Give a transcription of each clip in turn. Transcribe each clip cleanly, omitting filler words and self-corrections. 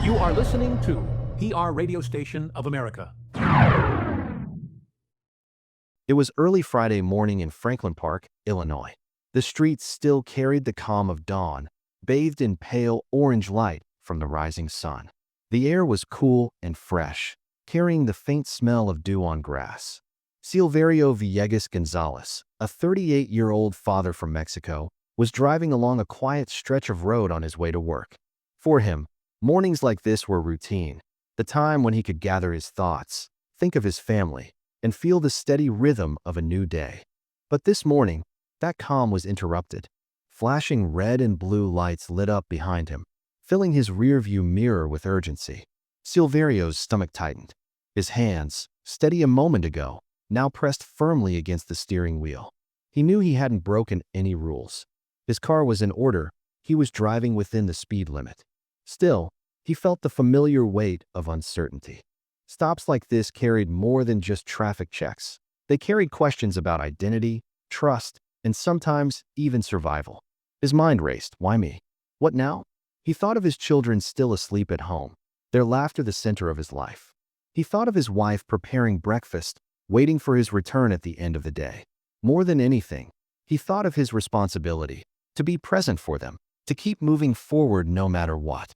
You are listening to PR Radio Station of America. It was early Friday morning in Franklin Park, Illinois. The streets still carried the calm of dawn, bathed in pale orange light from the rising sun. The air was cool and fresh, carrying the faint smell of dew on grass. Silverio Villegas González, a 38-year-old father from Mexico, was driving along a quiet stretch of road on his way to work. For him, mornings like this were routine, the time when he could gather his thoughts, think of his family, and feel the steady rhythm of a new day. But this morning, that calm was interrupted. Flashing red and blue lights lit up behind him, filling his rearview mirror with urgency. Silverio's stomach tightened. His hands, steady a moment ago, now pressed firmly against the steering wheel. He knew he hadn't broken any rules. His car was in order. He was driving within the speed limit. Still, he felt the familiar weight of uncertainty. Stops like this carried more than just traffic checks. They carried questions about identity, trust, and sometimes even survival. His mind raced. Why me? What now? He thought of his children still asleep at home, their laughter the center of his life. He thought of his wife preparing breakfast, waiting for his return at the end of the day. More than anything, he thought of his responsibility, to be present for them, to keep moving forward no matter what.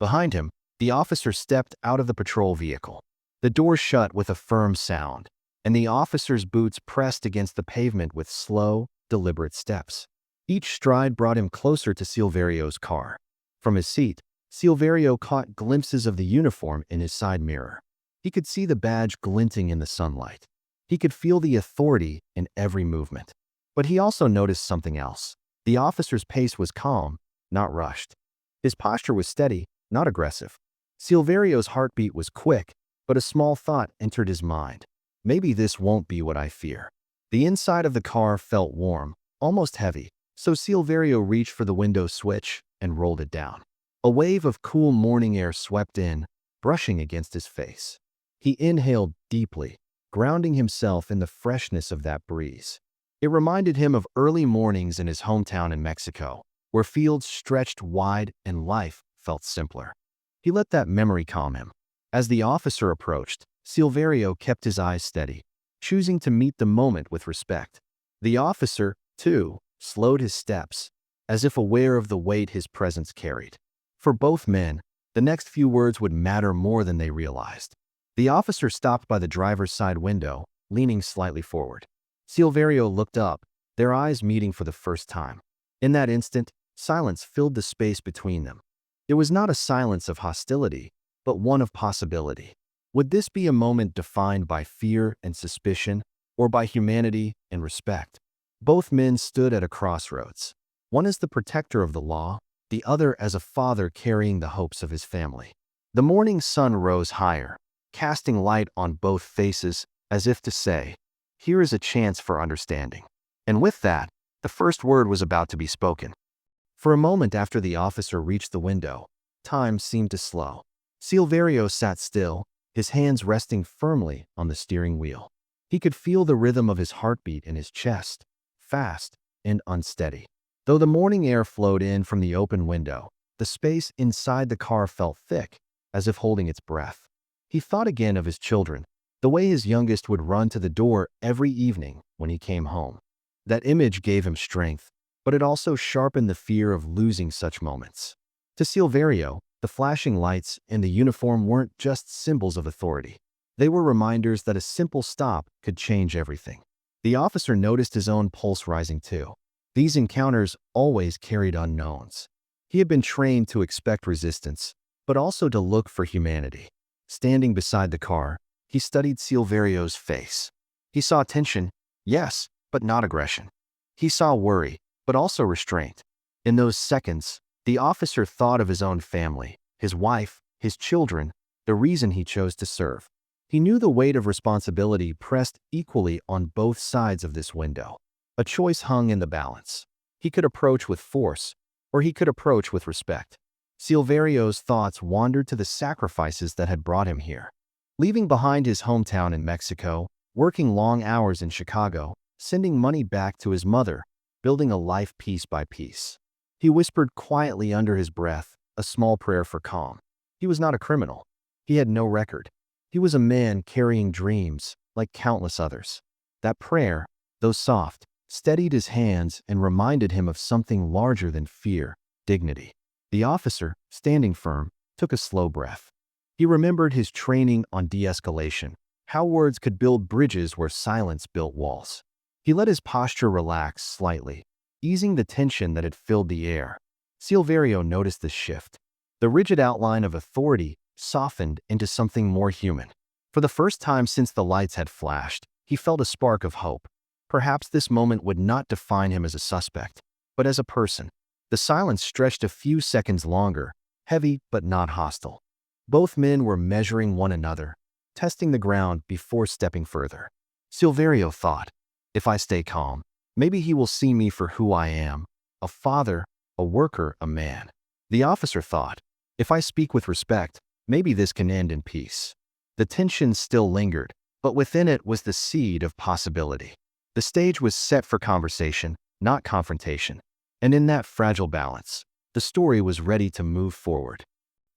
Behind him, the officer stepped out of the patrol vehicle. The door shut with a firm sound, and the officer's boots pressed against the pavement with slow, deliberate steps. Each stride brought him closer to Silverio's car. From his seat, Silverio caught glimpses of the uniform in his side mirror. He could see the badge glinting in the sunlight. He could feel the authority in every movement. But he also noticed something else. The officer's pace was calm, not rushed. His posture was steady, not aggressive. Silverio's heartbeat was quick, but a small thought entered his mind. Maybe this won't be what I fear. The inside of the car felt warm, almost heavy, so Silverio reached for the window switch and rolled it down. A wave of cool morning air swept in, brushing against his face. He inhaled deeply, grounding himself in the freshness of that breeze. It reminded him of early mornings in his hometown in Mexico, where fields stretched wide and life felt simpler. He let that memory calm him. As the officer approached, Silverio kept his eyes steady, choosing to meet the moment with respect. The officer, too, slowed his steps, as if aware of the weight his presence carried. For both men, the next few words would matter more than they realized. The officer stopped by the driver's side window, leaning slightly forward. Silverio looked up, their eyes meeting for the first time. In that instant, silence filled the space between them. It was not a silence of hostility, but one of possibility. Would this be a moment defined by fear and suspicion, or by humanity and respect? Both men stood at a crossroads. One as the protector of the law, the other as a father carrying the hopes of his family. The morning sun rose higher, casting light on both faces, as if to say, here is a chance for understanding. And with that, the first word was about to be spoken. For a moment after the officer reached the window, time seemed to slow. Silverio sat still, his hands resting firmly on the steering wheel. He could feel the rhythm of his heartbeat in his chest, fast and unsteady. Though the morning air flowed in from the open window, the space inside the car felt thick, as if holding its breath. He thought again of his children, the way his youngest would run to the door every evening when he came home. That image gave him strength, but it also sharpened the fear of losing such moments. To Silverio, the flashing lights and the uniform weren't just symbols of authority. They were reminders that a simple stop could change everything. The officer noticed his own pulse rising too. These encounters always carried unknowns. He had been trained to expect resistance, but also to look for humanity. Standing beside the car, he studied Silverio's face. He saw tension, yes, but not aggression. He saw worry, but also restraint. In those seconds, the officer thought of his own family, his wife, his children, the reason he chose to serve. He knew the weight of responsibility pressed equally on both sides of this window. A choice hung in the balance. He could approach with force, or he could approach with respect. Silverio's thoughts wandered to the sacrifices that had brought him here. Leaving behind his hometown in Mexico, working long hours in Chicago, sending money back to his mother, building a life piece by piece. He whispered quietly under his breath, a small prayer for calm. He was not a criminal. He had no record. He was a man carrying dreams, like countless others. That prayer, though soft, steadied his hands and reminded him of something larger than fear, dignity. The officer, standing firm, took a slow breath. He remembered his training on de-escalation, how words could build bridges where silence built walls. He let his posture relax slightly, easing the tension that had filled the air. Silverio noticed the shift. The rigid outline of authority softened into something more human. For the first time since the lights had flashed, he felt a spark of hope. Perhaps this moment would not define him as a suspect, but as a person. The silence stretched a few seconds longer, heavy but not hostile. Both men were measuring one another, testing the ground before stepping further. Silverio thought, if I stay calm, maybe he will see me for who I am, a father, a worker, a man. The officer thought, if I speak with respect, maybe this can end in peace. The tension still lingered, but within it was the seed of possibility. The stage was set for conversation, not confrontation. And in that fragile balance, the story was ready to move forward.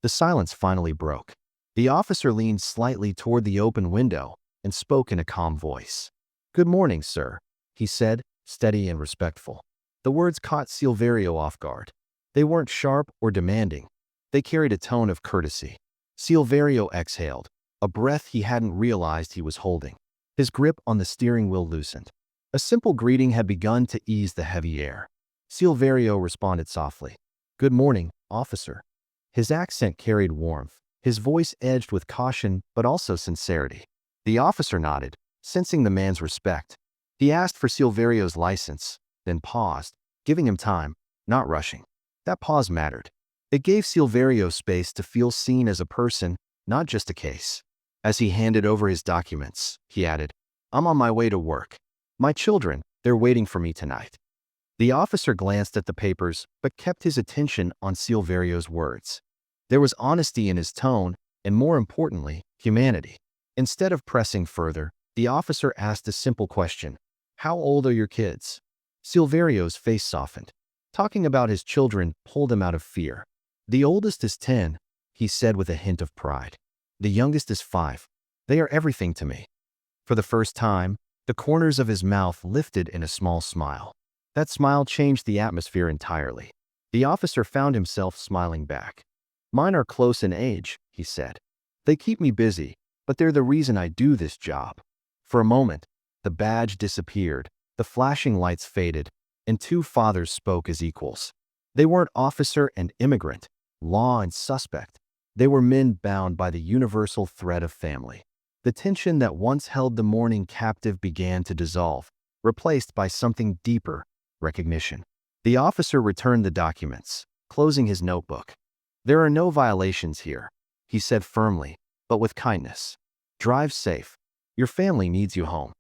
The silence finally broke. The officer leaned slightly toward the open window and spoke in a calm voice. "Good morning, sir," he said, steady and respectful. The words caught Silverio off guard. They weren't sharp or demanding. They carried a tone of courtesy. Silverio exhaled, a breath he hadn't realized he was holding. His grip on the steering wheel loosened. A simple greeting had begun to ease the heavy air. Silverio responded softly. "Good morning, officer." His accent carried warmth, his voice edged with caution but also sincerity. The officer nodded, sensing the man's respect. He asked for Silverio's license, then paused, giving him time, not rushing. That pause mattered. It gave Silverio space to feel seen as a person, not just a case. As he handed over his documents, he added, "I'm on my way to work. My children, they're waiting for me tonight." The officer glanced at the papers, but kept his attention on Silverio's words. There was honesty in his tone, and more importantly, humanity. Instead of pressing further, the officer asked a simple question. "How old are your kids?" Silverio's face softened. Talking about his children pulled him out of fear. "The oldest is 10, he said with a hint of pride. "The youngest is 5. They are everything to me." For the first time, the corners of his mouth lifted in a small smile. That smile changed the atmosphere entirely. The officer found himself smiling back. "Mine are close in age," he said. "They keep me busy, but they're the reason I do this job." For a moment, the badge disappeared, the flashing lights faded, and two fathers spoke as equals. They weren't officer and immigrant, law and suspect. They were men bound by the universal thread of family. The tension that once held the mourning captive began to dissolve, replaced by something deeper, recognition. The officer returned the documents, closing his notebook. "There are no violations here," he said firmly, but with kindness. "Drive safe. Your family needs you home."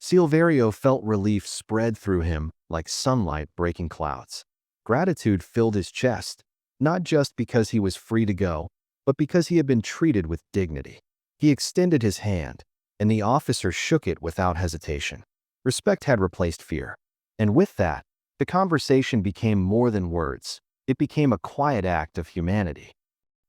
Silverio felt relief spread through him like sunlight breaking clouds. Gratitude filled his chest, not just because he was free to go, but because he had been treated with dignity. He extended his hand, and the officer shook it without hesitation. Respect had replaced fear. And with that, the conversation became more than words. It became a quiet act of humanity.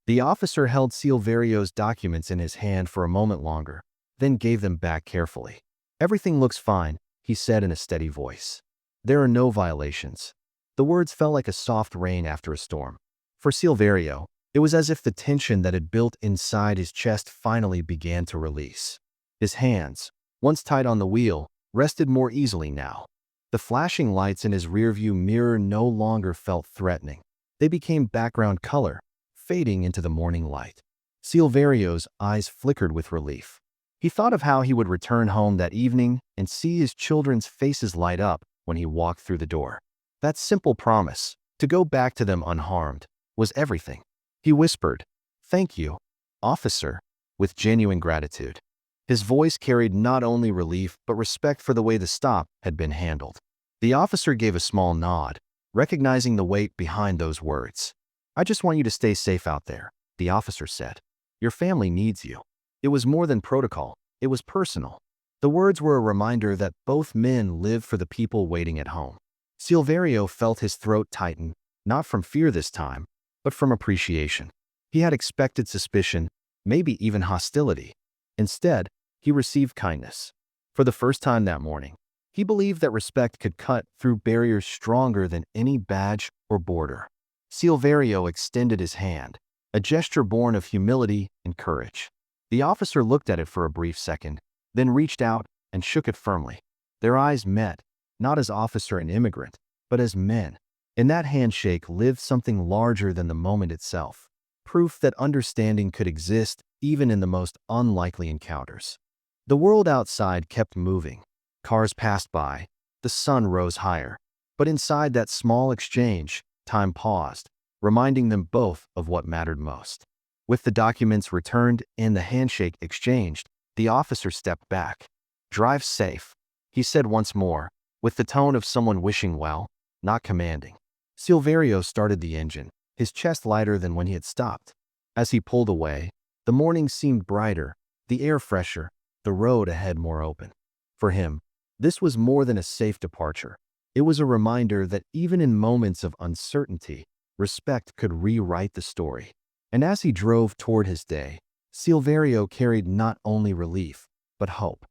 The officer held Silverio's documents in his hand for a moment longer, then gave them back carefully. "Everything looks fine," he said in a steady voice. "There are no violations." The words fell like a soft rain after a storm. For Silverio, it was as if the tension that had built inside his chest finally began to release. His hands, once tight on the wheel, rested more easily now. The flashing lights in his rearview mirror no longer felt threatening. They became background color, fading into the morning light. Silverio's eyes flickered with relief. He thought of how he would return home that evening and see his children's faces light up when he walked through the door. That simple promise, to go back to them unharmed, was everything. He whispered, "Thank you, officer," with genuine gratitude. His voice carried not only relief but respect for the way the stop had been handled. The officer gave a small nod, recognizing the weight behind those words. "I just want you to stay safe out there," the officer said. "Your family needs you." It was more than protocol, it was personal. The words were a reminder that both men lived for the people waiting at home. Silverio felt his throat tighten, not from fear this time, but from appreciation. He had expected suspicion, maybe even hostility. Instead, he received kindness. For the first time that morning, he believed that respect could cut through barriers stronger than any badge or border. Silverio extended his hand, a gesture born of humility and courage. The officer looked at it for a brief second, then reached out and shook it firmly. Their eyes met, not as officer and immigrant, but as men. In that handshake lived something larger than the moment itself, proof that understanding could exist even in the most unlikely encounters. The world outside kept moving. Cars passed by, the sun rose higher. But inside that small exchange, time paused, reminding them both of what mattered most. With the documents returned and the handshake exchanged, the officer stepped back. "Drive safe," he said once more, with the tone of someone wishing well, not commanding. Silverio started the engine, his chest lighter than when he had stopped. As he pulled away, the morning seemed brighter, the air fresher, the road ahead more open. For him, this was more than a safe departure. It was a reminder that even in moments of uncertainty, respect could rewrite the story. And as he drove toward his day, Silverio carried not only relief, but hope.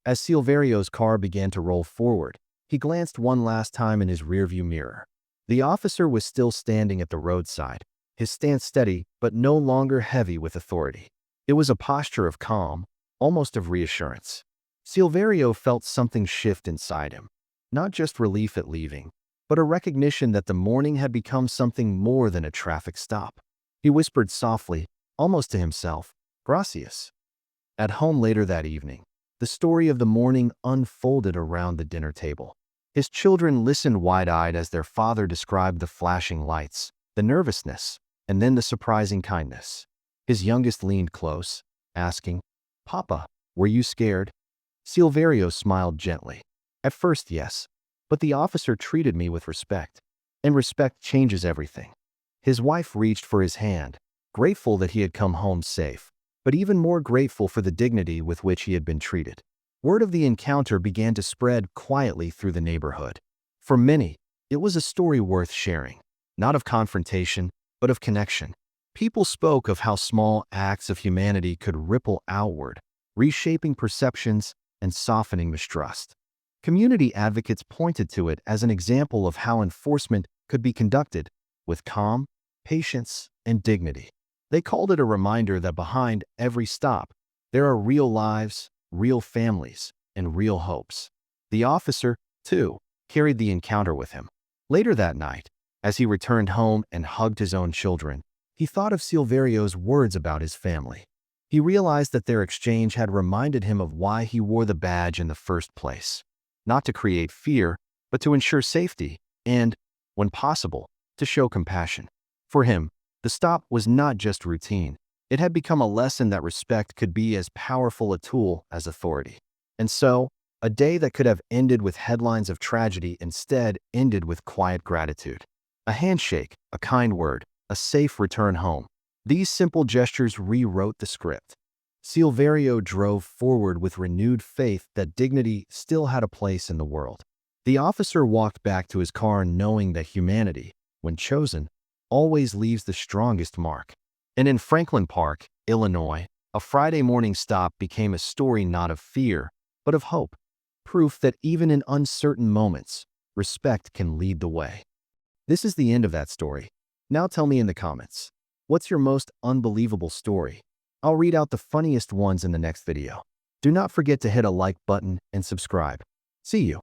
As Silverio's car began to roll forward, he glanced one last time in his rearview mirror. The officer was still standing at the roadside, his stance steady but no longer heavy with authority. It was a posture of calm, almost of reassurance. Silverio felt something shift inside him, not just relief at leaving, but a recognition that the morning had become something more than a traffic stop. He whispered softly, almost to himself, "Gracias." At home later that evening, the story of the morning unfolded around the dinner table. His children listened wide-eyed as their father described the flashing lights, the nervousness, and then the surprising kindness. His youngest leaned close, asking, "Papa, were you scared?" Silverio smiled gently. "At first, yes, but the officer treated me with respect, and respect changes everything." His wife reached for his hand, grateful that he had come home safe, but even more grateful for the dignity with which he had been treated. Word of the encounter began to spread quietly through the neighborhood. For many, it was a story worth sharing, not of confrontation, but of connection. People spoke of how small acts of humanity could ripple outward, reshaping perceptions and softening mistrust. Community advocates pointed to it as an example of how enforcement could be conducted with calm, patience, and dignity. They called it a reminder that behind every stop, there are real lives, real families, and real hopes. The officer, too, carried the encounter with him. Later that night, as he returned home and hugged his own children, he thought of Silverio's words about his family. He realized that their exchange had reminded him of why he wore the badge in the first place. Not to create fear, but to ensure safety and, when possible, to show compassion. For him, the stop was not just routine. It had become a lesson that respect could be as powerful a tool as authority. And so, a day that could have ended with headlines of tragedy instead ended with quiet gratitude. A handshake, a kind word, a safe return home. These simple gestures rewrote the script. Silverio drove forward with renewed faith that dignity still had a place in the world. The officer walked back to his car knowing that humanity, when chosen, always leaves the strongest mark. And in Franklin Park, Illinois, a Friday morning stop became a story not of fear, but of hope. Proof that even in uncertain moments, respect can lead the way. This is the end of that story. Now tell me in the comments, what's your most unbelievable story? I'll read out the funniest ones in the next video. Do not forget to hit a like button and subscribe. See you.